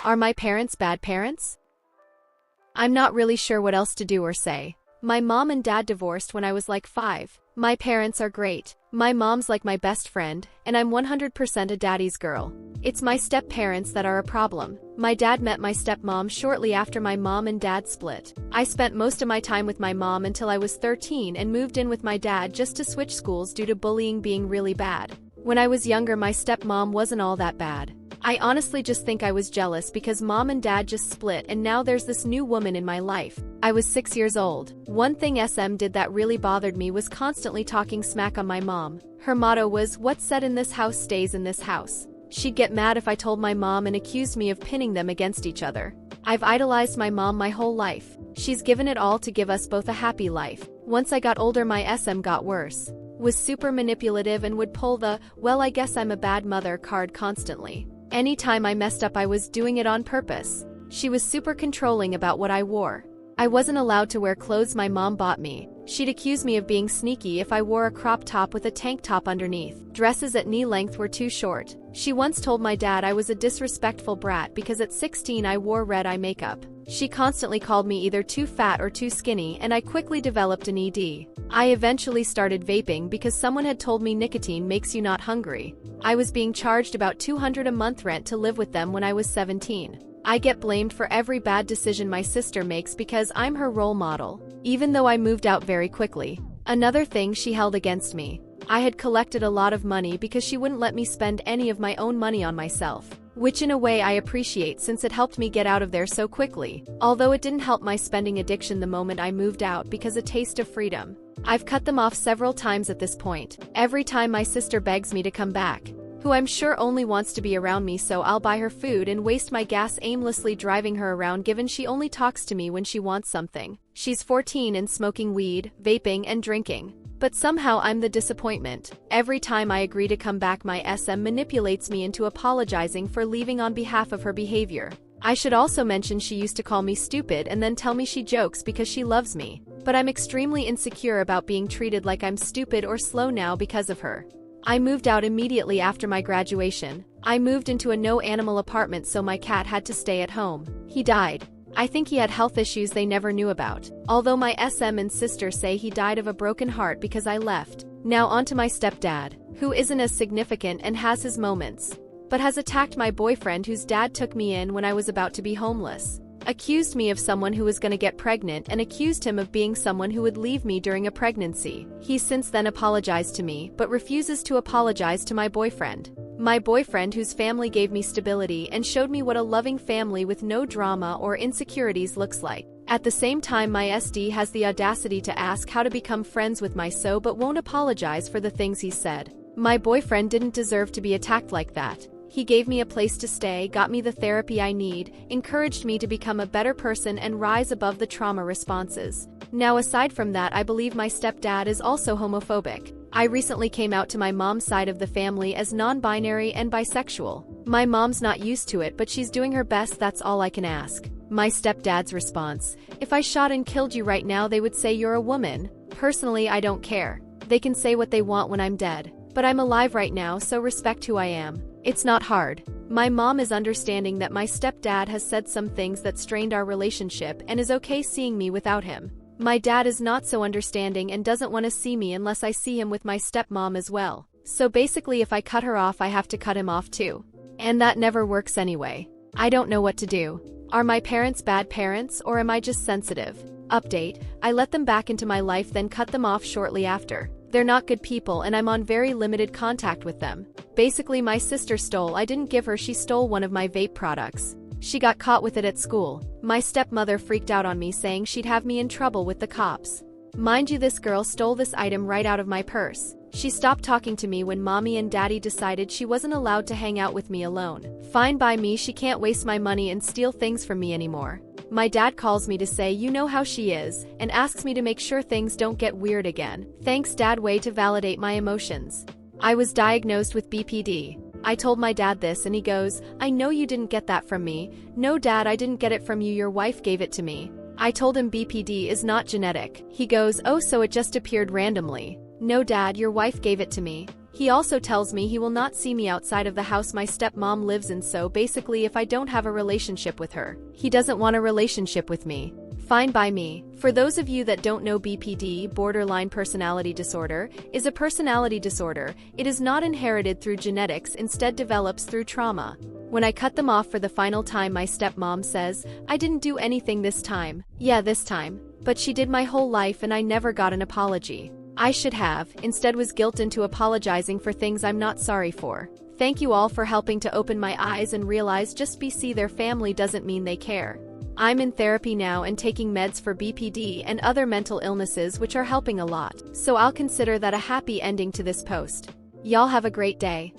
Are my parents bad parents? I'm not really sure what else to do or say. My mom and dad divorced when I was like 5. My parents are great. My mom's like my best friend, and I'm 100% a daddy's girl. It's my step-parents that are a problem. My dad met my stepmom shortly after my mom and dad split. I spent most of my time with my mom until I was 13 and moved in with my dad just to switch schools due to bullying being really bad. When I was younger, my stepmom wasn't all that bad. I honestly just think I was jealous because mom and dad just split and now there's this new woman in my life. I was 6 years old. One thing SM did that really bothered me was constantly talking smack on my mom. Her motto was, "What's said in this house stays in this house." She'd get mad if I told my mom and accused me of pinning them against each other. I've idolized my mom my whole life. She's given it all to give us both a happy life. Once I got older, my SM got worse. Was super manipulative and would pull the, "well, I guess I'm a bad mother" card constantly. Anytime I messed up, I was doing it on purpose. She was super controlling about what I wore. I wasn't allowed to wear clothes my mom bought me. She'd accuse me of being sneaky if I wore a crop top with a tank top underneath. Dresses at knee length were too short. She once told my dad I was a disrespectful brat because at 16 I wore red eye makeup. She constantly called me either too fat or too skinny, and I quickly developed an ED. I eventually started vaping because someone had told me nicotine makes you not hungry. I was being charged about $200 a month rent to live with them when I was 17. I get blamed for every bad decision my sister makes because I'm her role model, even though I moved out very quickly. Another thing she held against me. I had collected a lot of money because she wouldn't let me spend any of my own money on myself, which in a way I appreciate since it helped me get out of there so quickly, although it didn't help my spending addiction the moment I moved out because a taste of freedom. I've cut them off several times at this point. Every time my sister begs me to come back, who I'm sure only wants to be around me so I'll buy her food and waste my gas aimlessly driving her around given she only talks to me when she wants something. She's 14 and smoking weed, vaping and drinking. But somehow I'm the disappointment. Every time I agree to come back, my SM manipulates me into apologizing for leaving on behalf of her behavior. I should also mention she used to call me stupid and then tell me she jokes because she loves me. But I'm extremely insecure about being treated like I'm stupid or slow now because of her. I moved out immediately after my graduation. I moved into a no-animal apartment so my cat had to stay at home. He died. I think he had health issues they never knew about, although my SM and sister say he died of a broken heart because I left. Now onto my stepdad, who isn't as significant and has his moments, but has attacked my boyfriend whose dad took me in when I was about to be homeless. Accused me of someone who was gonna get pregnant and accused him of being someone who would leave me during a pregnancy. He's since then apologized to me, but refuses to apologize to my boyfriend. My boyfriend whose family gave me stability and showed me what a loving family with no drama or insecurities looks like. At the same time, my SD has the audacity to ask how to become friends with my so but won't apologize for the things he said. My boyfriend didn't deserve to be attacked like that. He gave me a place to stay, got me the therapy I need, encouraged me to become a better person and rise above the trauma responses. Now aside from that, I believe my stepdad is also homophobic. I recently came out to my mom's side of the family as non-binary and bisexual. My mom's not used to it, but she's doing her best, that's all I can ask. My stepdad's response: "If I shot and killed you right now, they would say you're a woman. Personally, I don't care. They can say what they want when I'm dead. But I'm alive right now, so respect who I am." It's not hard. My mom is understanding that my stepdad has said some things that strained our relationship and is okay seeing me without him. My dad is not so understanding and doesn't want to see me unless I see him with my stepmom as well. So basically, if I cut her off, I have to cut him off too. And that never works anyway. I don't know what to do. Are my parents bad parents, or am I just sensitive? Update: I let them back into my life then cut them off shortly after. They're not good people and I'm on very limited contact with them. Basically, my sister stole, I didn't give her, she stole one of my vape products. She got caught with it at school. My stepmother freaked out on me saying she'd have me in trouble with the cops. Mind you, this girl stole this item right out of my purse. She stopped talking to me when mommy and daddy decided she wasn't allowed to hang out with me alone. Fine by me, she can't waste my money and steal things from me anymore. My dad calls me to say you know how she is, and asks me to make sure things don't get weird again. Thanks dad, way to validate my emotions. I was diagnosed with BPD. I told my dad this and he goes, "I know you didn't get that from me." "No dad, I didn't get it from you, your wife gave it to me." I told him BPD is not genetic. He goes, "Oh, so it just appeared randomly." "No dad, your wife gave it to me." He also tells me he will not see me outside of the house my stepmom lives in, so basically if I don't have a relationship with her, he doesn't want a relationship with me. Fine by me. For those of you that don't know, BPD, borderline personality disorder, is a personality disorder. It is not inherited through genetics, instead develops through trauma. When I cut them off for the final time, my stepmom says, I didn't do anything this time. Yeah, this time. But she did my whole life and I never got an apology. I should have, instead was guilt into apologizing for things I'm not sorry for. Thank you all for helping to open my eyes and realize just BC their family doesn't mean they care. I'm in therapy now and taking meds for BPD and other mental illnesses which are helping a lot, so I'll consider that a happy ending to this post. Y'all have a great day.